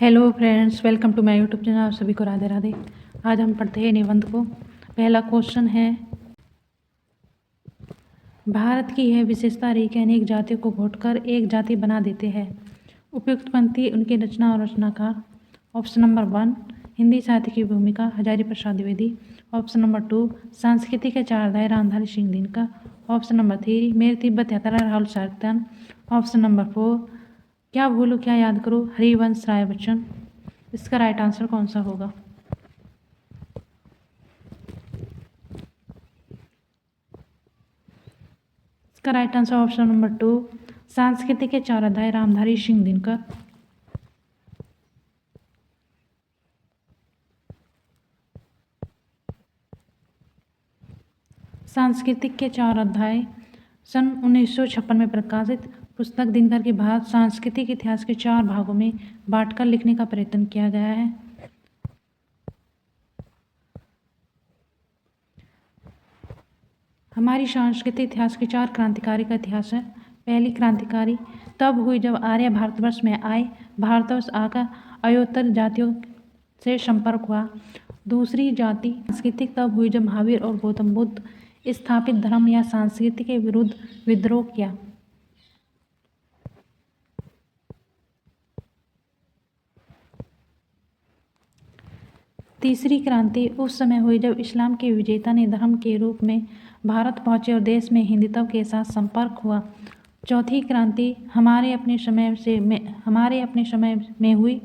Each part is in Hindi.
Hello friends, welcome to my YouTube channel. आप सभी को राधे राधे। आज हम पढ़ते हैं निबंध को। पहला क्वेश्चन है, भारत की यह विशेषता रही कि अनेक जातियों को घोटकर एक जाति बना देते हैं। उपयुक्त पंक्ति, उनकी रचना और रचनाकार। ऑप्शन नंबर 1, हिंदी साहित्य की भूमिका हजारी प्रसाद द्विवेदी। ऑप्शन नंबर 2, सांस्कृतिक के चार अध्याय रामधारी सिंह दिनकर। ऑप्शन नंबर 3, मेरी तिब्बत यात्रा राहुल सार्कतन। ऑप्शन नंबर 4, क्या भूलूं क्या याद करूं हरिवंश राय बच्चन। इसका राइट आंसर कौन सा होगा? इसका राइट आंसर ऑप्शन नंबर 2, सांस्कृतिक के चार अध्याय रामधारी सिंह दिनकर। सांस्कृतिक के चार अध्याय सन 1956 में प्रकाशित पुस्तक दिनकर के भारत सांस्कृतिक इतिहास के चार भागों में बांटकर लिखने का प्रयत्न किया गया है। हमारी सांस्कृतिक इतिहास के चार क्रांतिकारी का इतिहास है। पहली क्रांतिकारी तब हुई जब आर्य भारतवर्ष में आए, भारतवर्ष आकर अयोत्तर जातियों से संपर्क हुआ। दूसरी जाति सांस्कृतिक तब हुई जब महावीर और गौतम बुद्ध स्थापित धर्म या संस्कृति के विरुद्ध विद्रोह किया। तीसरी क्रांति उस समय हुई जब इस्लाम के विजेता ने धर्म के रूप में भारत पहुंचे और देश में हिंदुत्व के साथ संपर्क हुआ। चौथी क्रांति हमारे अपने समय में हुई।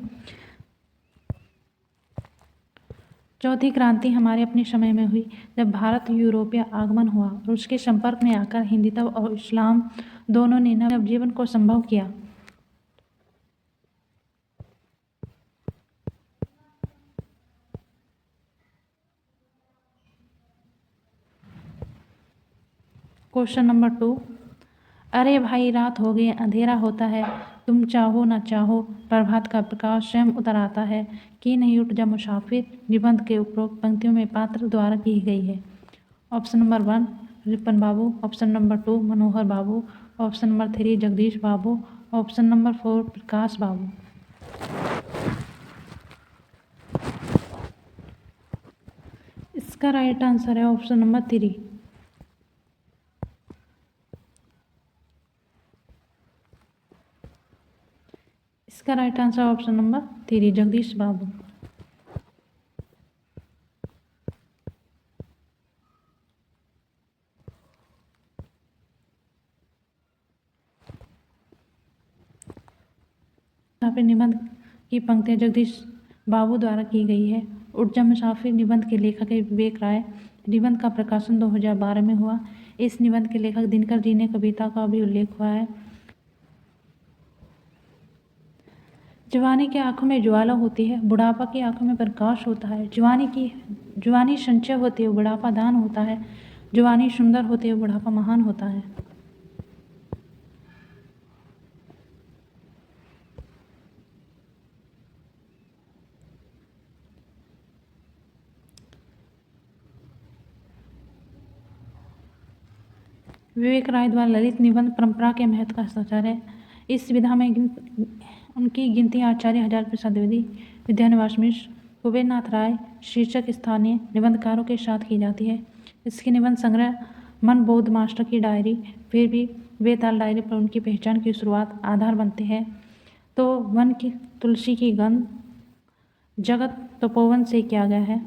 चौथी क्रांति हमारे अपने समय में हुई जब भारत यूरोपीय आगमन हुआ और उसके संपर्क में आकर हिंदुत्व और इस्लाम दोनों ने नव जीवन को संभव किया। क्वेश्चन नंबर 2, अरे भाई रात हो गई, अंधेरा होता है, तुम चाहो ना चाहो प्रभात का प्रकाश स्वयं उतर आता है कि नहीं उठ जा मुसाफिर। निबंध के उपरोक्त पंक्तियों में पात्र द्वारा की गई है। Option number 1, Ripan Babu. Option number 2, Manohar Babu. Option number 3, Jagdish Babu. Option number 4, Prakash Babu. इसका राइट आंसर है ऑप्शन नंबर 3। इसका right answer option number 3, Jagdish Babu. यहाँ पे निबंध की पंक्तियाँ जगदीश बाबू द्वारा की गई है। उठ जा मुसाफिर निबंध के लेखक है विवेक राय। निबंध का प्रकाशन 2012 में हुआ। इस निबंध के लेखक दिनकर जी ने कविता का भी उल्लेख हुआ है। जवानी की आंखों में ज्वाला होती है, बुढ़ापा की आंखों में प्रकाश होता है। जवानी संचय होती है, बुढ़ापा दान होता है। जवानी सुंदर होती है, बुढ़ापा महान होता है। विवेक राय द्वारा ललित निबंध परंपरा के महत्व का हस्ताक्षर है। इस विधा में उनकी गिनती आचार्य हजारी प्रसाद द्विवेदी, विद्यानिवास मिश्र, कुबेरनाथ राय शीर्षक स्थानीय निबंधकारों के साथ की जाती है। इसके निबंध संग्रह मन बौद्ध मास्टर की डायरी, फिर भी बेताल डायरी पर उनकी पहचान की शुरुआत आधार बनते हैं। तो वन की तुलसी की गंध, जगत तपोवन से किया गया है।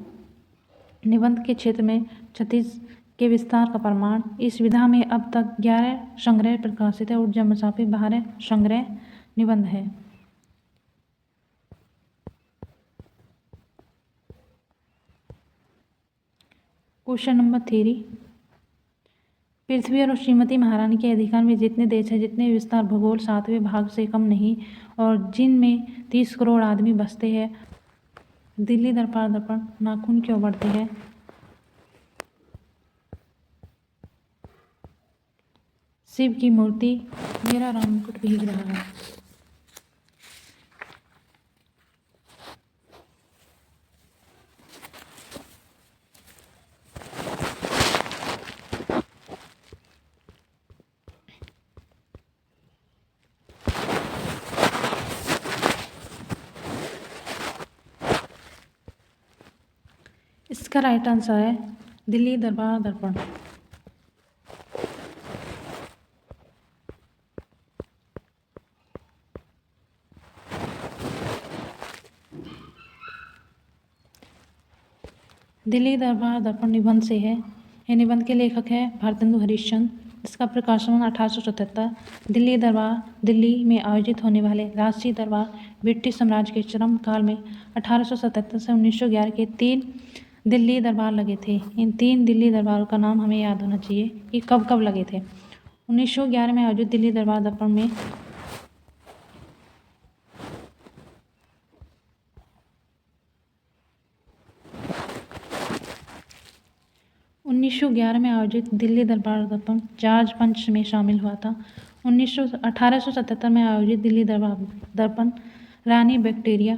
निबंध के क्षेत्र में 36 के विस्तार का प्रमाण। इस विधा में अब तक 11 संग्रह प्रकाशित है। उठ जा मुसाफिर 12 संग्रह निबंध है। क्वेश्चन नंबर 3, पृथ्वी और श्रीमती महारानी के अधिकार में जितने देश हैं, जितने विस्तार भूगोल 7वें भाग से कम नहीं और जिनमें 30 करोड़ आदमी बसते हैं, दिल्ली दर्पण नाखून क्यों बढ़ते हैं? शिव की मूर्ति, मेरा राम मुकुट भीग रहा है। इसका राइट आंसर है दिल्ली दरबार दर्पण। दिल्ली दरबार दर्पण निबंध से है। यह निबंध के लेखक है भारतेंदु हरिश्चंद्र। इसका प्रकाशन 1877। दिल्ली दरबार दिल्ली में आयोजित होने वाले राष्ट्रीय दरबार ब्रिटिश साम्राज्य के चरम काल में 1877 से 1911 के 3 दिल्ली दरबार लगे थे। इन 3 दिल्ली दरबारों का नाम हमें याद होना चाहिए कि कब कब लगे थे। 1911 में आयोजित दिल्ली दरबार दर्पण में 1911 में आयोजित दिल्ली दरबार दर्पण जॉर्ज पंच में शामिल हुआ था। 1877 में आयोजित दिल्ली दरबार दर्पण रानी विक्टोरिया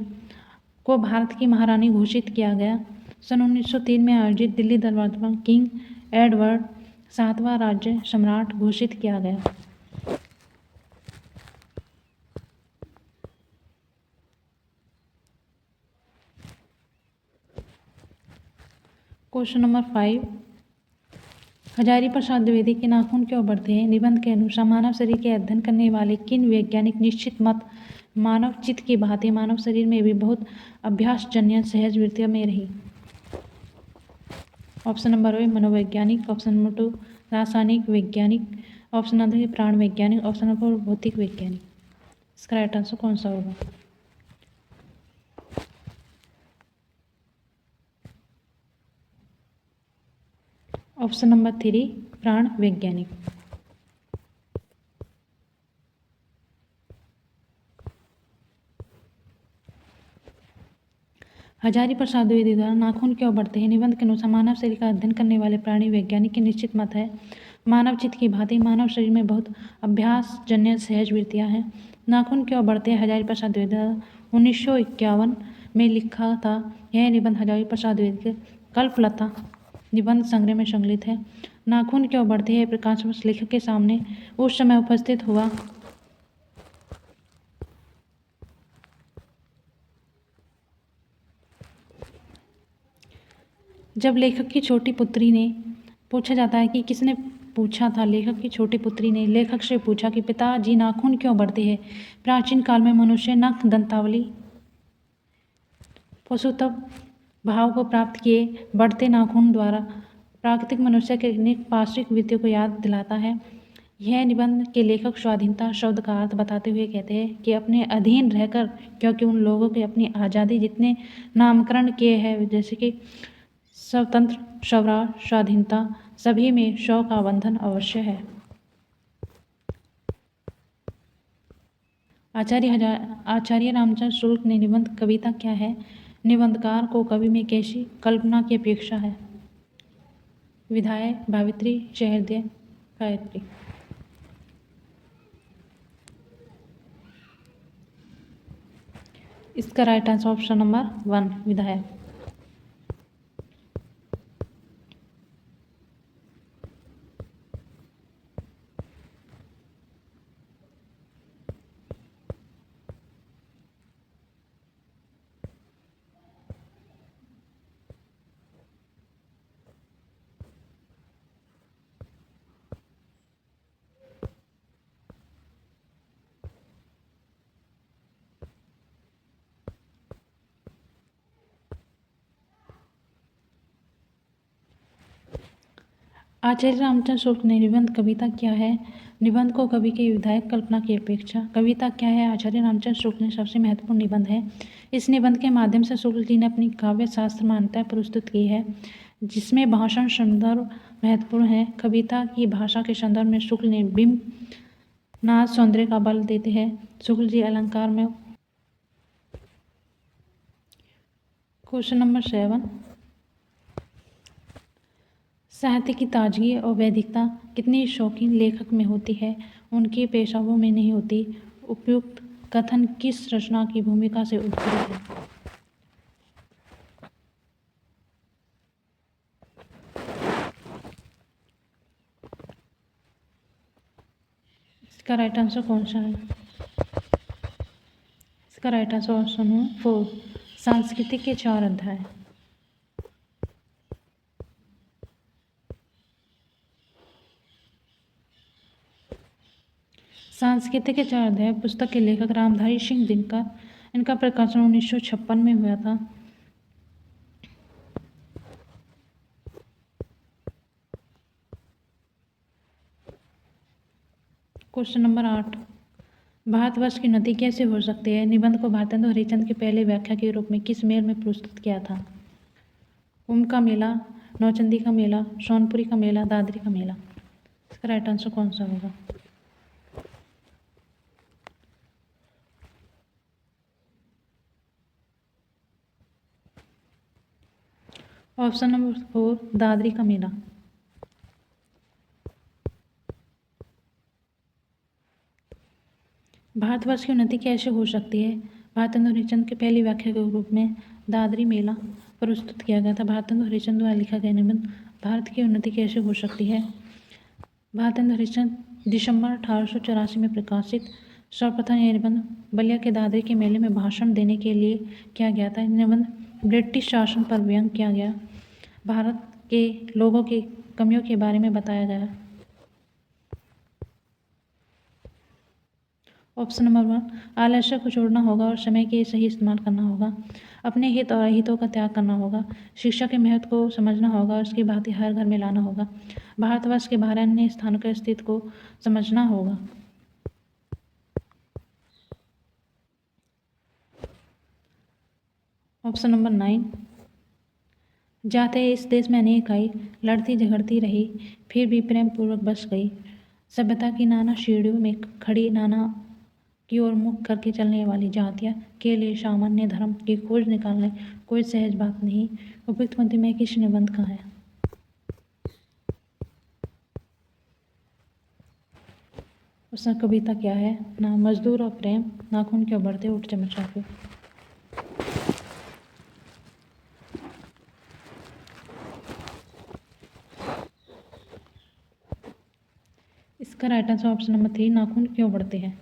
को भारत की महारानी घोषित किया गया। सन 1903 में आयोजित दिल्ली दरबार दर्पण किंग एडवर्ड 7वां राज्य सम्राट घोषित किया गया। क्वेश्चन नंबर 5, हजारी प्रसाद द्विवेदी के नाखून क्यों बढ़ते हैं? निबंध के अनुसार मानव शरीर के अध्ययन करने वाले किन वैज्ञानिक निश्चित मत मानव चित्त की भांति मानव शरीर में भी बहुत अभ्यासजन्य सहज वृत्तियों में रही? ऑप्शन नंबर 1 मनोवैज्ञानिक, ऑप्शन नंबर 2 रासायनिक वैज्ञानिक, ऑप्शन नंबर 3 प्राण वैज्ञानिक, ऑप्शन नंबर 4 भौतिक वैज्ञानिक। इसका राइट आंसर कौन सा होगा? ऑप्शन नंबर 3 प्राण वैज्ञानिक। हजारी प्रसाद द्विवेदी द्वारा नाखून क्यों बढ़ते हैं? निबंध के अनुसार मानव शरीर का अध्ययन करने वाले प्राणी वैज्ञानिक के निश्चित मत है मानव चित्त की भांति मानव शरीर में बहुत अभ्यासजन्य सहज वृत्तियां हैं। नाखून क्यों बढ़ते हैं? हजारी प्रसाद द्विवेदी द्वारा 1951 में लिखा था। यह निबंध हजारी प्रसाद द्विवेदी के कल्पलता निबंध संग्रह में संकलित है। नाखून क्यों बढ़ते हैं प्रकाश वर्ष लेखक के सामने उस समय उपस्थित हुआ जब लेखक की छोटी पुत्री ने, पूछा जाता है कि किसने पूछा था, लेखक की छोटी पुत्री ने लेखक से पूछा कि पिताजी नाखून क्यों बढ़ते हैं? प्राचीन काल में मनुष्य नख दंतावली पशुत्व भाव को प्राप्त किए बढ़ते नाखून द्वारा प्राकृतिक मनुष्य के अनेक पार्श्विक वृत्तियों को याद दिलाता है। यह निबंध के लेखक स्वाधीनता शब्द का अर्थ बताते हुए कहते हैं कि अपने अधीन रहकर, क्योंकि उन लोगों के अपनी आज़ादी जितने नामकरण किए हैं जैसे कि स्वतंत्र, स्वराज, स्वाधीनता, सभी में स्व का बंधन अवश्य है। आचार्य रामचंद्र शुक्ल ने निबंध कविता क्या है? निबंधकार को कवि में कैसी कल्पना की अपेक्षा है? विधाय, भावित्री, सहृदय, गायत्री। इसका राइट आंसर ऑप्शन नंबर 1 विधाय। आचार्य रामचंद्र शुक्ल ने निबंध कविता क्या है? निबंध को कवि के विधायक कल्पना की अपेक्षा। कविता क्या है? आचार्य रामचंद्र शुक्ल ने सबसे महत्वपूर्ण निबंध है। इस निबंध के माध्यम से शुक्ल जी ने अपनी काव्य शास्त्र मान्यता प्रस्तुत की है, जिसमें भाषण संदर्भ महत्वपूर्ण है। कविता की भाषा के संदर्भ में शुक्ल ने बिंब नाद सौंदर्य का बल देते हैं। शुक्ल जी अलंकार में। क्वेश्चन नंबर 7, साहित्य की ताजगी और वैदिकता कितनी शौकीन लेखक में होती है, उनके पेशवाओं में नहीं होती? उपयुक्त कथन किस रचना की भूमिका से उद्भूत है? इसका राइट आंसर कौन सा है? इसका राइट आंसर ऑप्शन 4 सांस्कृतिक के 4 अध्याय। सांस्कृतिक के 4 अध्याय पुस्तक के लेखक रामधारी सिंह दिनकर। इनका प्रकाशन 1956 में हुआ था। क्वेश्चन नंबर 8, भारतवर्ष की उन्नति कैसे हो सकती है? निबंध को भारतेंदु हरिश्चंद्र की पहले व्याख्या के रूप में किस मेल में प्रस्तुत किया था? कुंभ का मेला, नौचंदी का मेला, सोनपुरी का मेला, दादरी का मेला। इसका राइट आंसर कौन सा होगा? ऑप्शन नंबर 4, दादरी का मेला। भारतवर्ष की उन्नति कैसे हो सकती है? भारतेंदु हरिश्चंद्र की पहली व्याख्या के रूप में दादरी मेला प्रस्तुत किया गया था। भारतेंदु हरिश्चंद्र द्वारा लिखा गया निबंध भारत की उन्नति कैसे हो सकती है? भारतेंदु हरिश्चंद्र दिसंबर 1884 में प्रकाशित। सर्वप्रथम यह निबंध बलिया के दादरी के मेले में भाषण देने के लिए किया गया था। निबंध ब्रिटिश शासन पर व्यंग्य किया गया। भारत के लोगों की कमियों के बारे में बताया गया। ऑप्शन नंबर 1, आलस्य को छोड़ना होगा और समय के सही इस्तेमाल करना होगा। अपने हित और अहितों का त्याग करना होगा। शिक्षा के महत्व को समझना होगा और उसकी बातें हर घर में लाना होगा। भारतवर्ष के बाहर अन्य स्थानों के अस्तित्व को समझना होगा। ऑप्शन नंबर 9, जाते इस देश में अनेक आई, लड़ती झगड़ती रही, फिर भी प्रेम पूर्वक बस गई। सभ्यता की नाना सीढ़ियों में खड़ी, नाना की ओर मुख करके चलने वाली जातियाँ के लिए सामान्य धर्म की खोज निकालने कोई सहज बात नहीं। उपयुक्त पंक्ति में किस निबंध का है? उसका कविता क्या है? ना मजदूर और प्रेम, नाखून क्यों बढ़ते उठ चमचा के। इसका राइट आंसर ऑप्शन नंबर 3, नाखून क्यों बढ़ते हैं।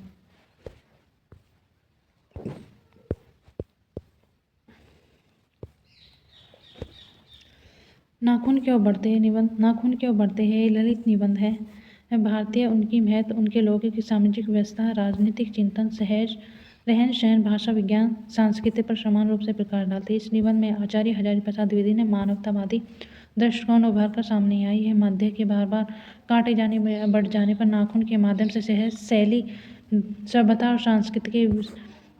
नाखून क्यों बढ़ते हैं निबंध नाखून क्यों बढ़ते हैं ये ललित निबंध है। भारतीय, उनकी महत्व, उनके लोगों की सामाजिक व्यवस्था, राजनीतिक चिंतन, सहज रहन सहन, भाषा विज्ञान, संस्कृति पर समान रूप से प्रकाश डालते हैं। इस निबंध में आचार्य हजारी प्रसाद द्विवेदी ने मानवतावादी दृष्टिकोण उभर कर सामने आई है। मध्य के बार बार काटे जाने में बढ़ जाने पर नाखून के माध्यम से सहज शैली, सभ्यता और संस्कृति के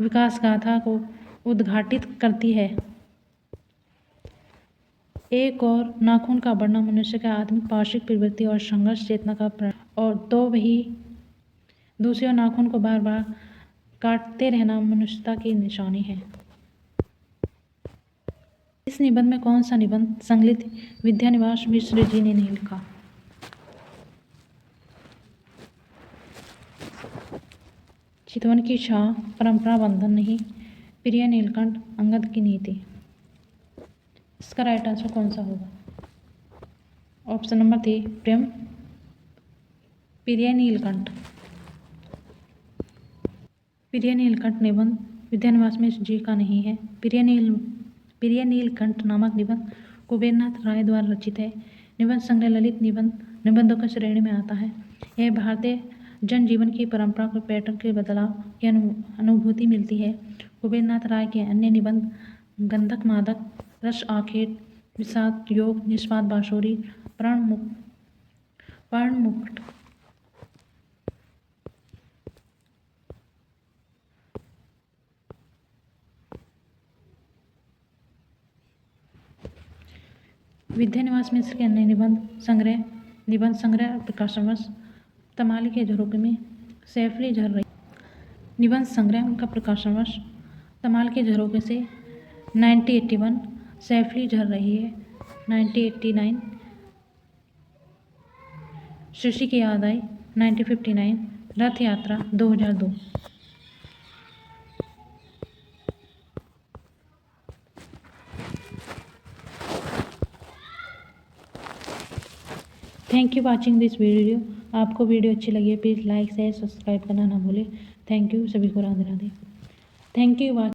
विकास गाथा को उद्घाटित करती है। एक और नाखून का बढ़ना मनुष्य का आत्मिक पार्श्विक प्रवृत्ति और संघर्ष चेतना का और तो वही दूसरी ओर नाखून को बार बार काटते रहना मनुष्यता की निशानी है। इस निबंध में कौन सा निबंध संकलित विद्यानिवास मिश्र जी ने नहीं लिखा? चितवन की छाह, परंपरा बंधन नहीं, प्रिय नीलकंठ, अंगद की नीति। इसका राइट आंसर कौन सा होगा? ऑप्शन नंबर 3, प्रेम, प्रिय नीलकंठ। प्रिय नीलकंठ निबंध विद्यानिवास मिश्र जी का नहीं है। प्रिय नीलकंठ नामक निबंध कुबेरनाथ राय द्वारा रचित है। निबंध संग्रह ललित निबंधों की श्रेणी में आता है। यह भारतीय जनजीवन की परंपरा को पैटर्न के बदलाव की अनुभूति मिलती है। कुबेरनाथ राय के अन्य निबंध गंधक मादक, रस आखेट, विषाद योग, निष्पाद बांसुरी, प्राण मुक्त, विद्यानिवास मिश्र के अन्य निबंध संग्रह प्रकाशन वर्ष तमाली के झरोखे में सैफली झर रही। निबंध संग्रह उनका प्रकाशन वर्ष तमाल के झरोखे से 1981, सैफली झर रही है 1989, शशि की याद आई 1959, रथ यात्रा 2002। Thank you watching this video. आपको वीडियो अच्छी लगी है प्लीज़ लाइक शेयर सब्सक्राइब करना ना भूलें। थैंक यू, सभी को राधे राधे। Thank you.